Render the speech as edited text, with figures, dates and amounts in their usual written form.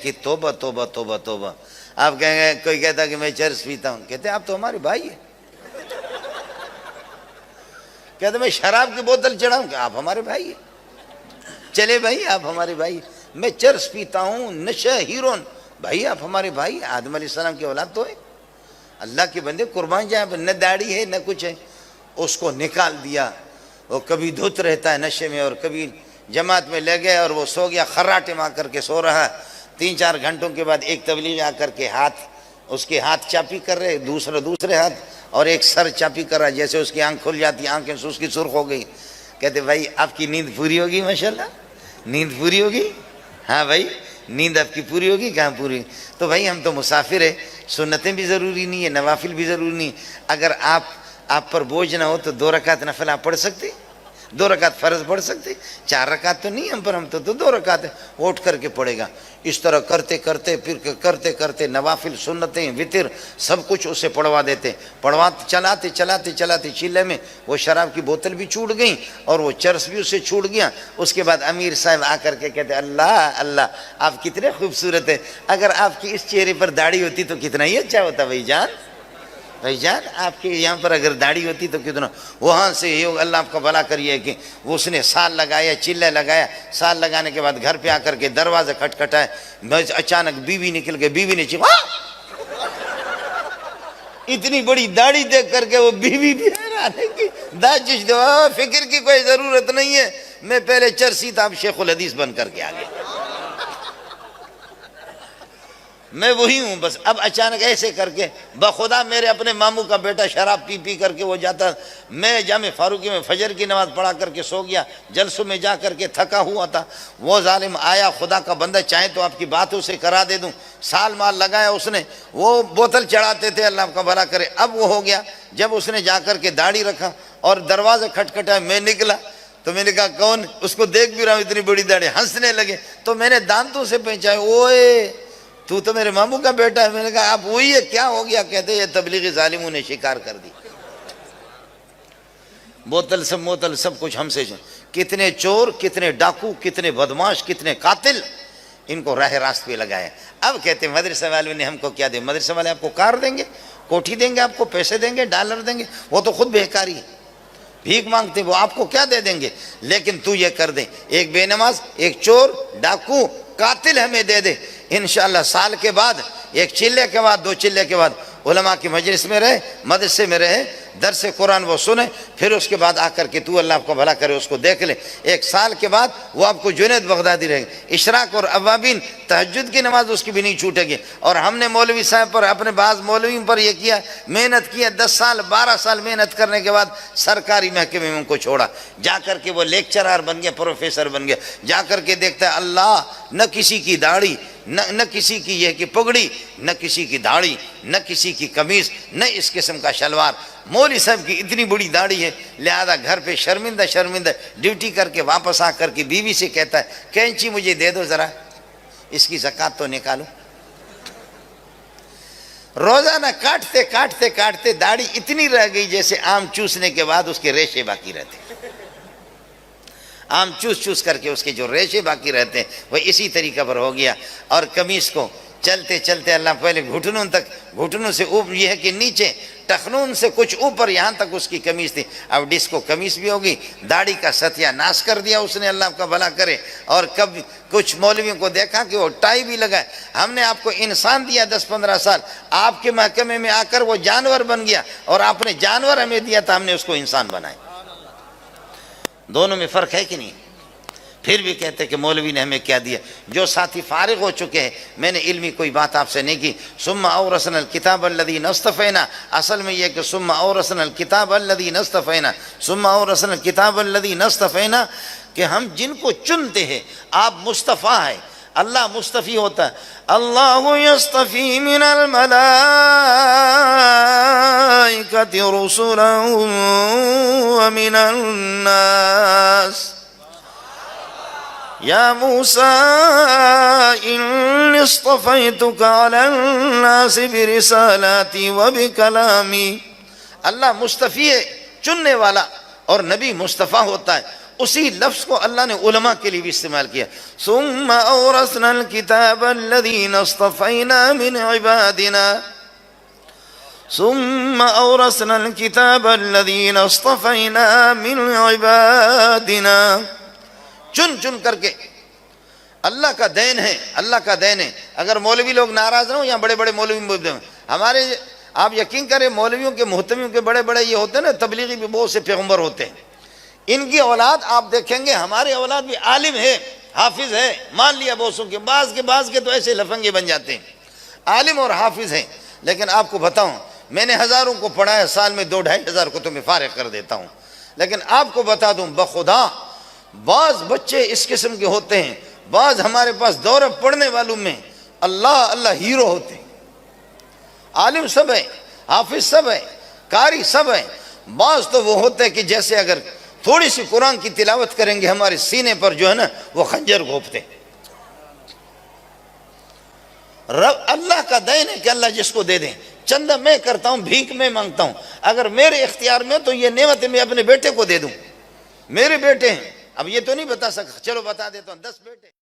کہ توبہ توبہ توبہ توبہ. آپ کہیں گے کوئی کہتا کہ میں چرس پیتا ہوں، کہتے ہیں آپ تو ہمارے بھائی ہیں. کہتے ہیں میں شراب کی بوتل چڑھاؤں، کہ آپ ہمارے بھائی ہیں. چلے بھائی آپ ہمارے بھائی. میں چرس پیتا ہوں، نشہ ہیرون، بھائی آپ ہمارے بھائی. آدم علیہ السلام کی اولاد تو ہے. اللہ کے بندے قربان جائیں، نہ داڑھی ہے نہ کچھ ہے. اس کو نکال دیا. وہ کبھی دھت رہتا ہے نشے میں، اور کبھی جماعت میں لے گئے اور وہ سو گیا، خراٹے مار کر کے سو رہا. 3-4 گھنٹوں کے بعد ایک تبلیغ آ کر کے اس کے ہاتھ چاپی کر رہے، دوسرے ہاتھ، اور ایک سر چاپی کر رہا. جیسے اس کی آنکھ کھل جاتی، آنکھیں اس کی سرخ ہو گئی. کہتے بھائی آپ کی نیند پوری ہوگی، ماشاءاللہ نیند پوری ہوگی. ہاں بھائی نیند آپ کی پوری ہوگی. کہاں پوری؟ تو بھائی ہم تو مسافر ہیں، سنتیں بھی ضروری نہیں ہے، نوافل بھی ضروری نہیں. اگر آپ پر بوجھ نہ ہو تو 2 رکعت نفل آپ پڑھ سکتے، 2 رکعت فرض پڑھ سکتے. 4 رکعت تو نہیں ہم پر، ہم تو 2 رکعت اٹھ کر کے پڑھے گا. اس طرح کرتے کرتے نوافل، سنتیں، وطر سب کچھ اسے پڑھوا دیتے. چلاتے چیلے میں وہ شراب کی بوتل بھی چھوٹ گئی اور وہ چرس بھی اسے چھوٹ گیا. اس کے بعد امیر صاحب آ کر کے کہتے اللہ اللہ آپ کتنے خوبصورت ہیں، اگر آپ کی اس چہرے پر داڑھی ہوتی تو کتنا ہی اچھا ہوتا. بھائی جان آپ کے یہاں پر اگر داڑھی ہوتی تو کتنا. وہاں سے یہ اللہ آپ کا بھلا کریے کہ وہ اس نے سال لگایا، چلے لگایا. سال لگانے کے بعد گھر پہ آ کر کے دروازہ کھٹکھٹائے. اچانک بیوی نکل گئی. بیوی نے چیخا. اتنی بڑی داڑھی دیکھ کر کے وہ بیوی بھی حیران ہے کہ داجش دو، فکر کی کوئی ضرورت نہیں ہے، میں پہلے چرسی تھا اب شیخ الحدیث بن کر کے آ گیا، میں وہی ہوں بس. اب اچانک ایسے کر کے بخدا میرے اپنے ماموں کا بیٹا شراب پی کر کے وہ جاتا. میں جامع فاروقی میں فجر کی نماز پڑھا کر کے سو گیا. جلسوں میں جا کر کے تھکا ہوا تھا. وہ ظالم آیا، خدا کا بندہ چاہے تو آپ کی باتوں سے کرا دے دوں. سال مال لگایا اس نے. وہ بوتل چڑھاتے تھے، اللہ آپ کا بھلا کرے. اب وہ ہو گیا جب اس نے جا کر کے داڑھی رکھا اور دروازہ کھٹکھٹایا. میں نکلا تو میں نے کہا کون؟ اس کو دیکھ بھی رہا ہوں اتنی بڑی داڑھی. ہنسنے لگے تو میں نے دانتوں سے پہچایا، اوئے تو میرے ماموں کا بیٹا ہے. میں نے کہا آپ وہی ہے، کیا ہو گیا؟ کہتے یہ تبلیغی ظالموں نے شکار کر دی. بوتل سب کچھ ہم سے. کتنے چور، کتنے ڈاکو، کتنے بدماش، کتنے قاتل، ان کو راہ راست پہ لگایا. اب کہتے ہیں مدرسے والوں نے ہم کو کیا دے؟ مدرسے والے آپ کو کار دیں گے، کوٹھی دیں گے، آپ کو پیسے دیں گے، ڈالر دیں گے. وہ تو خود بہکاری ہے، بھیک مانگتے، وہ آپ کو کیا دے دیں گے؟ لیکن تو یہ کر دیں، ایک بے نماز، ایک چور، ڈاکو، قاتل ہمیں دے دے. انشاءاللہ سال کے بعد، ایک چلے کے بعد، 2 چلے کے بعد علماء کی مجلس میں رہے، مدرسے میں رہے، درس قرآن وہ سنے. پھر اس کے بعد آ کر کے تو اللہ آپ کو بھلا کرے اس کو دیکھ لے. 1 سال کے بعد وہ آپ کو جنید بغدادی رہے گا. اشراق اور اوابین، تہجد کی نماز اس کی بھی نہیں چھوٹے گی. اور ہم نے مولوی صاحب پر، اپنے بعض مولویوں پر یہ کیا، محنت کیا. 10 سال 12 سال محنت کرنے کے بعد سرکاری محکمے میں ان کو چھوڑا. جا کر کے وہ لیکچرار بن گیا، پروفیسر بن گیا. جا کر کے دیکھتا ہے اللہ، نہ کسی کی داڑھی، نہ کسی کی یہ کہ پگڑی، نہ کسی کی داڑھی، نہ کسی کی قمیض، نہ اس قسم کا شلوار. مولوی صاحب کی اتنی بڑی داڑھی ہے، لہذا گھر پہ شرمندہ ڈیوٹی کر کے واپس آ کر کے بیوی سے کہتا ہے کینچی مجھے دے دو ذرا، اس کی زکوٰۃ تو نکالو. روزانہ کاٹتے داڑھی اتنی رہ گئی جیسے آم چوسنے کے بعد اس کے ریشے باقی رہتے. آم چوس کر کے اس کے جو ریشے باقی رہتے ہیں وہ اسی طریقہ پر ہو گیا. اور قمیص کو چلتے اللہ پہلے گھٹنوں سے اوپر، یہ ہے کہ نیچے ٹخنون سے کچھ اوپر یہاں تک اس کی قمیص تھی. اب ڈسکو قمیص بھی ہوگی. داڑھی کا ستیہ ناش کر دیا اس نے، اللہ آپ کا بھلا کرے. اور کب کچھ مولویوں کو دیکھا کہ وہ ٹائی بھی لگائے. ہم نے آپ کو انسان دیا 10-15 سال، آپ کے محکمے میں آ کر وہ جانور بن گیا، اور آپ نے جانور ہمیں دیا تھا، ہم نے اس کو انسان بنایا. دونوں میں فرق ہے کہ نہیں؟ پھر بھی کہتے کہ مولوی نے ہمیں کیا دیا. جو ساتھی فارغ ہو چکے ہیں، میں نے علمی کوئی بات آپ سے نہیں کی. ثم اورثنا الکتاب الذین اصطفینا، اصل میں یہ کہ ثم اورثنا الکتاب الذین اصطفینا، ثم اورثنا الکتاب الذین اصطفینا، کہ ہم جن کو چنتے ہیں. آپ مصطفیٰ ہے، اللہ مصطفی ہوتا ہے. اللہ یصطفی من الملائکۃ رسلا ومن الناس. یا موسیٰ انی اصطفیتک علی الناس برسالاتی وبکلامی. اللہ مصطفی ہے، چننے والا، اور نبی مصطفیٰ ہوتا ہے. اسی لفظ کو اللہ نے علماء کے لیے بھی استعمال کیا. ثم اورثنا الكتاب الذين اصطفينا من عبادنا ثم اورثنا الكتاب الذين اصطفينا من عبادنا. چن کر کے اللہ کا دین ہے، اللہ کا دین ہے. اگر مولوی لوگ ناراض نہ ہوں، یہاں بڑے بڑے مولوی ہمارے، آپ یقین کریں مولویوں کے محتمیوں کے بڑے بڑے یہ ہوتے ہیں نا، تبلیغی بھی بہت سے پیغمبر ہوتے ہیں. ان کی اولاد آپ دیکھیں گے، ہماری اولاد بھی عالم ہے، حافظ ہے. مان لیا بوسوں کے بعض کے تو ایسے لفنگے بن جاتے ہیں، عالم اور حافظ ہیں. لیکن آپ کو بتاؤں، میں نے ہزاروں کو پڑھایا، سال میں 2-2.5 کو تو میں فارغ کر دیتا ہوں. لیکن آپ کو بتا دوں بخدا، بعض بچے اس قسم کے ہوتے ہیں، بعض ہمارے پاس دورہ پڑھنے والوں میں اللہ ہیرو ہوتے ہیں. عالم سب ہے، حافظ سب ہے، قاری سب ہے. بعض تو وہ ہوتے ہیں کہ جیسے اگر تھوڑی سی قرآن کی تلاوت کریں گے، ہمارے سینے پر جو ہے نا وہ خنجر گھونپتے. اللہ کا دین ہے کہ اللہ جس کو دے دیں. چندہ میں کرتا ہوں، بھیک میں مانگتا ہوں. اگر میرے اختیار میں تو یہ نعمت میں اپنے بیٹے کو دے دوں. میرے بیٹے ہیں، اب یہ تو نہیں بتا سکتا، چلو بتا دیتا ہوں، 10 بیٹے.